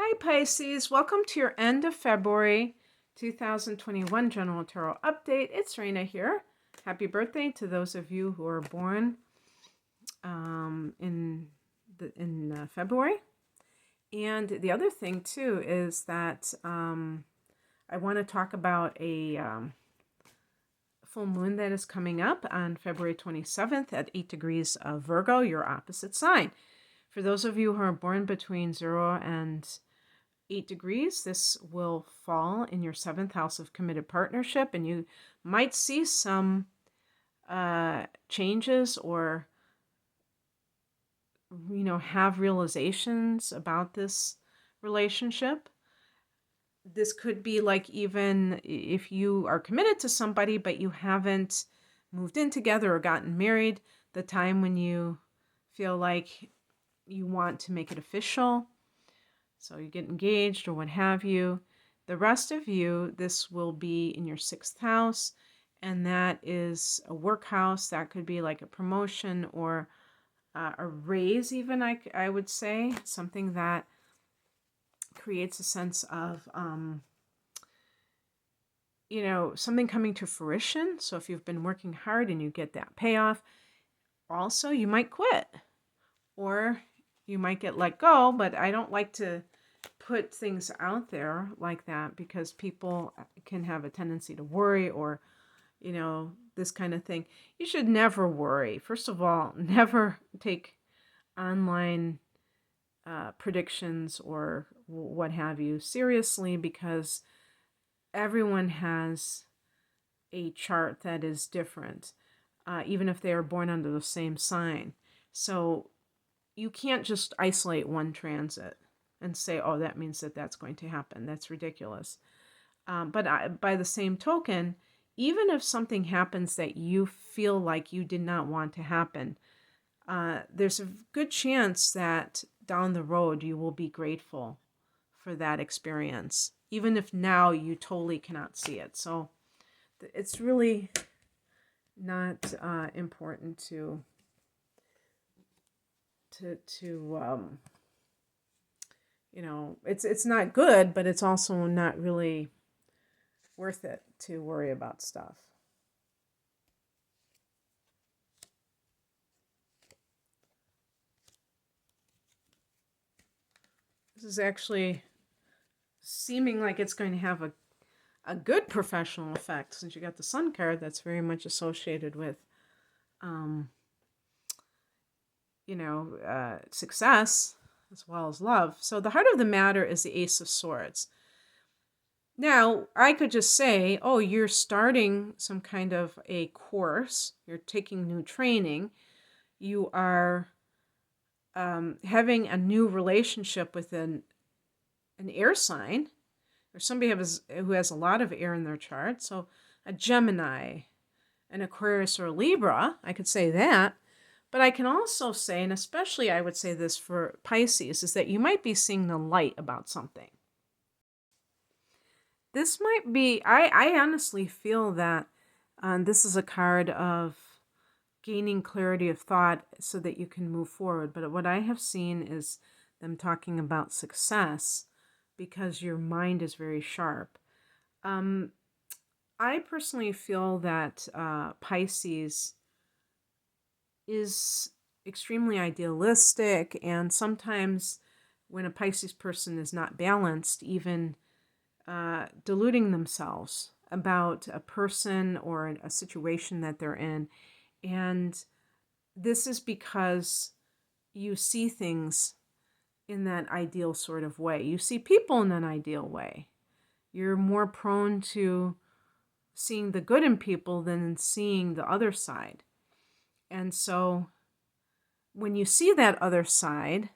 Hi Pisces, welcome to your end of February 2021 General Tarot Update. It's Raina here. Happy birthday to those of you who are born in February. And the other thing too is that I want to talk about a full moon that is coming up on February 27th at 8 degrees of Virgo, your opposite sign. For those of you who are born between 0 and 8 degrees, this will fall in your 7th house of committed partnership, and you might see some changes or have realizations about this relationship. This could be like even if you are committed to somebody but you haven't moved in together or gotten married, the time when you feel like you want to make it official. So you get engaged or what have you. The rest of you, this will be in your 6th house, and that is a work house. That could be like a promotion or a raise even, I would say. Something that creates a sense of, something coming to fruition. So if you've been working hard and you get that payoff, also you might quit or you might get let go, but I don't like to put things out there like that because people can have a tendency to worry or, this kind of thing. You should never worry. First of all, never take online predictions or what have you seriously, because everyone has a chart that is different, even if they are born under the same sign. So you can't just isolate one transit and say, oh, that means that that's going to happen. That's ridiculous. But by the same token, even if something happens that you feel like you did not want to happen, there's a good chance that down the road you will be grateful for that experience, even if now you totally cannot see it. So it's really not important to it's not good, but it's also not really worth it to worry about stuff. This is actually seeming like it's going to have a good professional effect, since you got the Sun card that's very much associated with success as well as love. So the heart of the matter is the Ace of Swords. Now, I could just say, oh, you're starting some kind of a course, you're taking new training, you are having a new relationship with an air sign, or somebody who has a lot of air in their chart. So a Gemini, an Aquarius, or a Libra, I could say that. But I can also say, and especially I would say this for Pisces, is that you might be seeing the light about something. This might be, I honestly feel that this is a card of gaining clarity of thought so that you can move forward. But what I have seen is them talking about success because your mind is very sharp. I personally feel that Pisces is extremely idealistic, and sometimes when a Pisces person is not balanced, even deluding themselves about a person or a situation that they're in. And this is because you see things in that ideal sort of way. You see people in an ideal way. You're more prone to seeing the good in people than seeing the other side. And so when you see that other side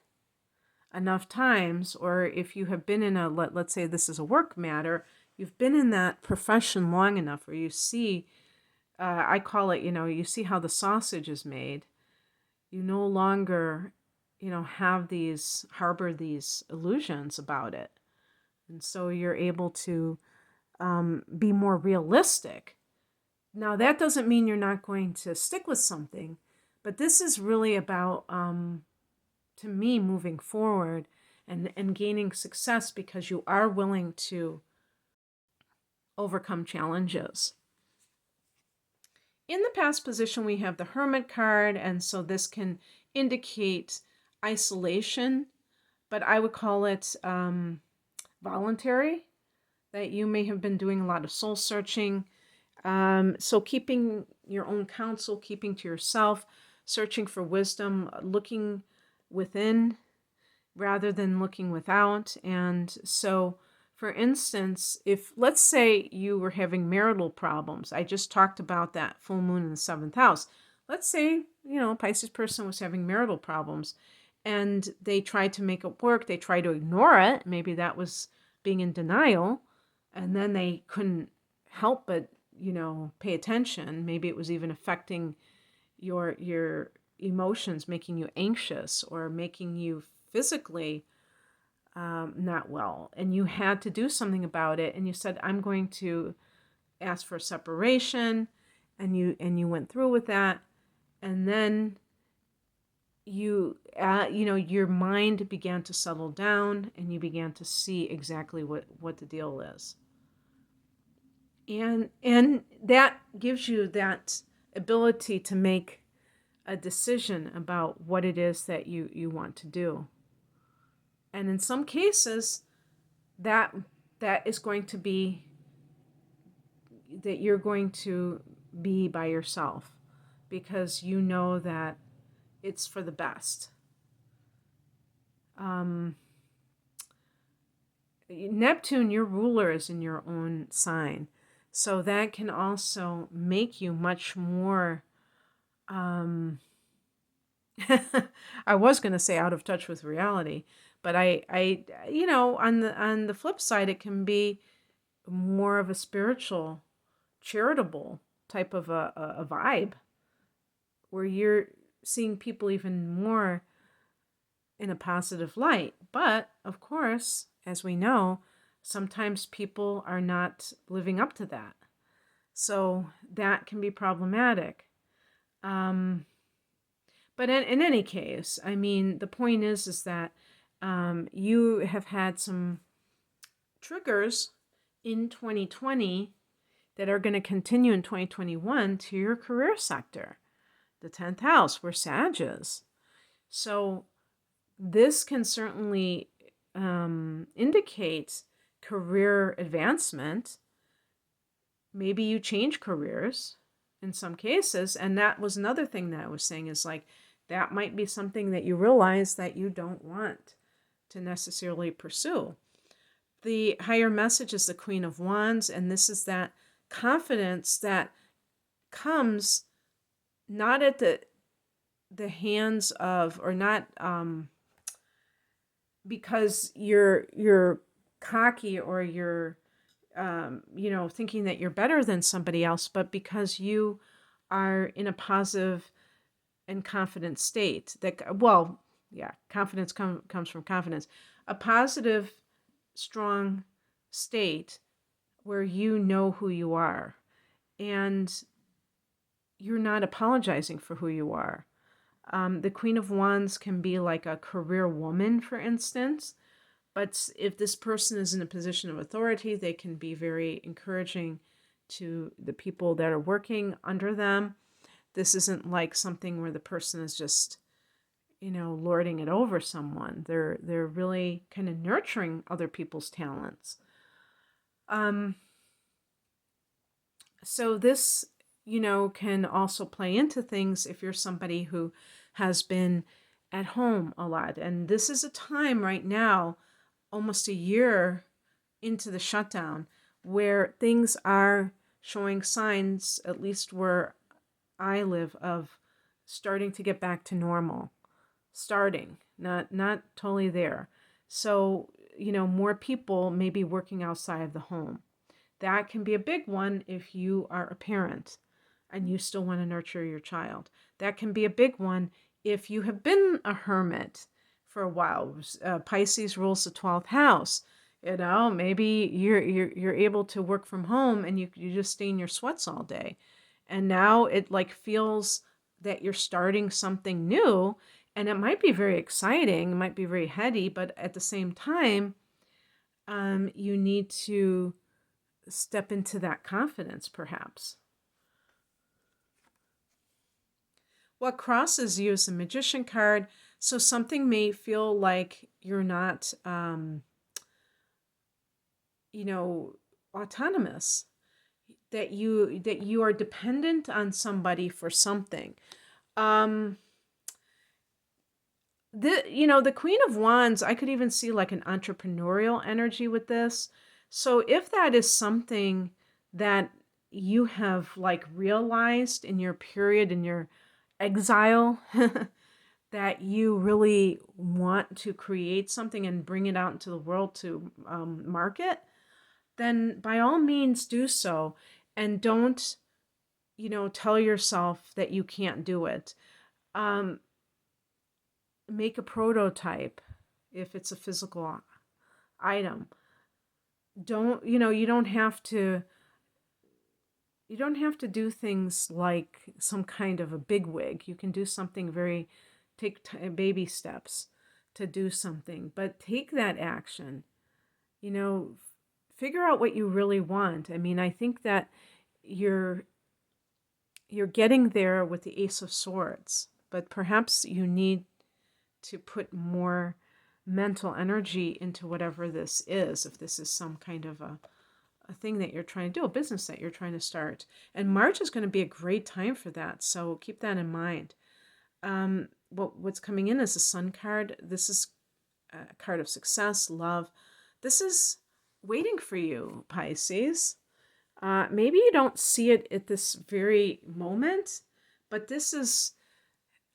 enough times, or if you have been in let's say this is a work matter, you've been in that profession long enough where you see, I call it, you see how the sausage is made. You no longer, harbor these illusions about it. And so you're able to be more realistic. Now, that doesn't mean you're not going to stick with something, but this is really about, to me, moving forward and gaining success because you are willing to overcome challenges. In the past position, we have the Hermit card, and so this can indicate isolation, but I would call it voluntary, that you may have been doing a lot of soul searching. So keeping your own counsel, keeping to yourself, searching for wisdom, looking within rather than looking without. And so, for instance, if let's say you were having marital problems, I just talked about that full moon in the 7th house. Let's say, a Pisces person was having marital problems and they tried to make it work. They tried to ignore it. Maybe that was being in denial. And then they couldn't help but, pay attention. Maybe it was even affecting your emotions, making you anxious or making you physically not well. And you had to do something about it. And you said, I'm going to ask for separation. And you went through with that. And then your mind began to settle down and you began to see exactly what the deal is. And that gives you that ability to make a decision about what it is that you want to do. And in some cases, that is going to be that you're going to be by yourself because you know that it's for the best. Neptune, your ruler, is in your own sign. So that can also make you much more, I was going to say out of touch with reality, but I on the flip side, it can be more of a spiritual, charitable type of a vibe where you're seeing people even more in a positive light. But of course, as we know, sometimes people are not living up to that. So that can be problematic. But in any case, I mean, the point is that you have had some triggers in 2020 that are going to continue in 2021 to your career sector. The 10th house, where Sag is. So this can certainly indicate career advancement. Maybe you change careers in some cases. And that was another thing that I was saying is like, that might be something that you realize that you don't want to necessarily pursue. The higher message is the Queen of Wands. And this is that confidence that comes not at the hands of, or not because you're cocky or you're thinking that you're better than somebody else, but because you are in a positive and confident state. Confidence comes from confidence. A positive, strong state where you know who you are and you're not apologizing for who you are. The Queen of Wands can be like a career woman, for instance. But if this person is in a position of authority, they can be very encouraging to the people that are working under them. This isn't like something where the person is just, lording it over someone. They're really kind of nurturing other people's talents. So this, can also play into things if you're somebody who has been at home a lot. And this is a time right now, almost a year into the shutdown, where things are showing signs, at least where I live, of starting to get back to normal. Starting, not totally there. So, more people may be working outside of the home. That can be a big one if you are a parent and you still want to nurture your child. That can be a big one if you have been a hermit for a while. Pisces rules the 12th house. Maybe you're able to work from home and you just stay in your sweats all day. And now it like feels that you're starting something new And it might be very exciting, it might be very heady, but at the same time, you need to step into that confidence, perhaps. What crosses you is the Magician card. So something may feel like you're not, autonomous, that you are dependent on somebody for something. The Queen of Wands, I could even see like an entrepreneurial energy with this. So if that is something that you have like realized in your period, in your exile, that you really want to create something and bring it out into the world to market, then by all means do so. And don't, tell yourself that you can't do it. Make a prototype if it's a physical item. You don't have to do things like some kind of a bigwig. You can do something take baby steps to do something, but take that action. Figure out what you really want. I mean, I think that you're getting there with the Ace of Swords, but perhaps you need to put more mental energy into whatever this is, if this is some kind of a thing that you're trying to do, a business that you're trying to start. And March is going to be a great time for that, so keep that in mind. What's coming in is the Sun card. This is a card of success, love. This is waiting for you, Pisces. Maybe you don't see it at this very moment, but this is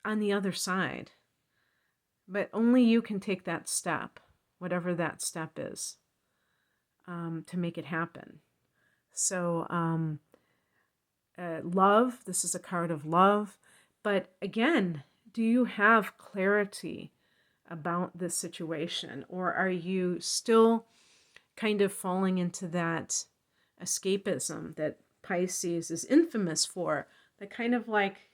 on the other side. But only you can take that step, whatever that step is, to make it happen. So, love, this is a card of love. But again, do you have clarity about this situation? Or are you still kind of falling into that escapism that Pisces is infamous for? That kind of like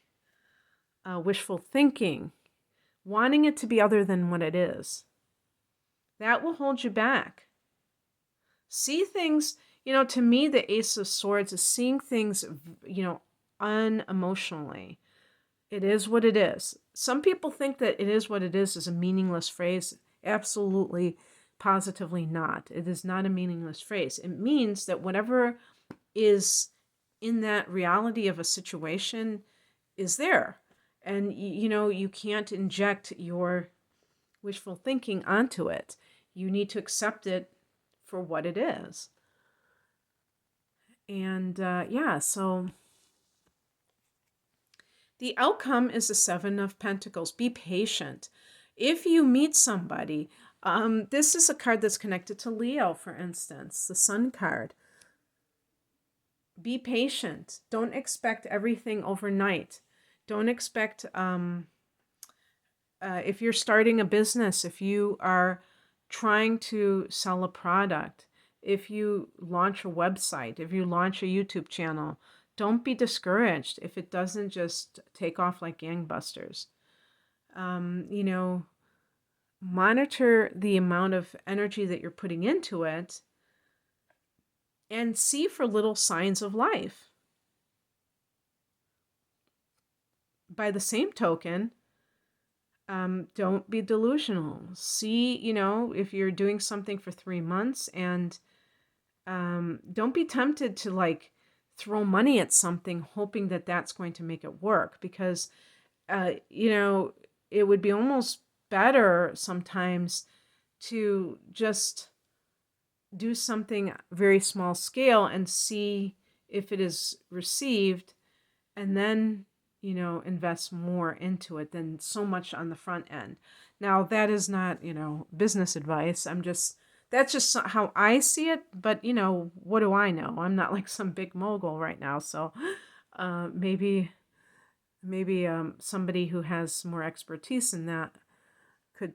wishful thinking, wanting it to be other than what it is. That will hold you back. See things, to me, the Ace of Swords is seeing things, unemotionally. It is what it is. Some people think that it is what it is a meaningless phrase. Absolutely, positively not. It is not a meaningless phrase. It means that whatever is in that reality of a situation is there. And, you can't inject your wishful thinking onto it. You need to accept it for what it is. And so the outcome is the Seven of Pentacles. Be patient. If you meet somebody, this is a card that's connected to Leo, for instance, the Sun card. Be patient. Don't expect everything overnight. Don't expect, if you're starting a business, if you are trying to sell a product, if you launch a website, if you launch a YouTube channel, don't be discouraged if it doesn't just take off like gangbusters. Monitor the amount of energy that you're putting into it and see for little signs of life. By the same token, don't be delusional. See, if you're doing something for 3 months, and don't be tempted to like throw money at something hoping that that's going to make it work, because it would be almost better sometimes to just do something very small scale and see if it is received, and then invest more into it than so much on the front end. Now, that is not, business advice. That's just how I see it. But, what do I know? I'm not like some big mogul right now. So maybe somebody who has more expertise in that could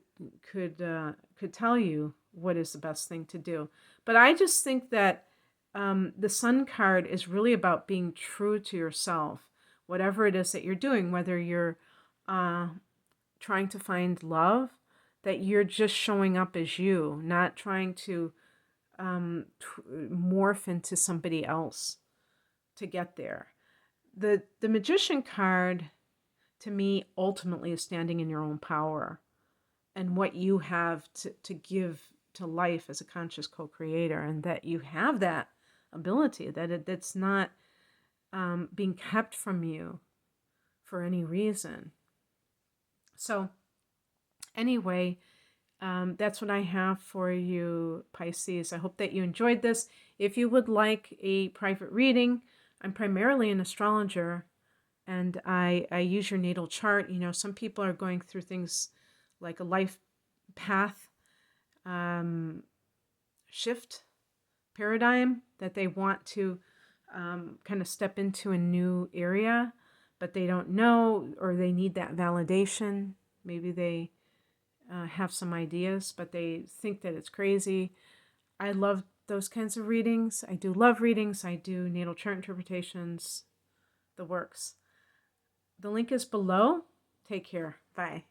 tell you what is the best thing to do. But I just think that the Sun card is really about being true to yourself. Whatever it is that you're doing, whether you're trying to find love, that you're just showing up as you, not trying to morph into somebody else to get there. The Magician card, to me, ultimately is standing in your own power and what you have to give to life as a conscious co-creator, and that you have that ability, that that's not being kept from you for any reason. So anyway, that's what I have for you, Pisces. I hope that you enjoyed this. If you would like a private reading, I'm primarily an astrologer, and I use your natal chart. You know, some people are going through things like a life path shift paradigm, that they want to kind of step into a new area, but they don't know, or they need that validation. Maybe they have some ideas, but they think that it's crazy. I love those kinds of readings. I do love readings. I do natal chart interpretations, the works. The link is below. Take care. Bye.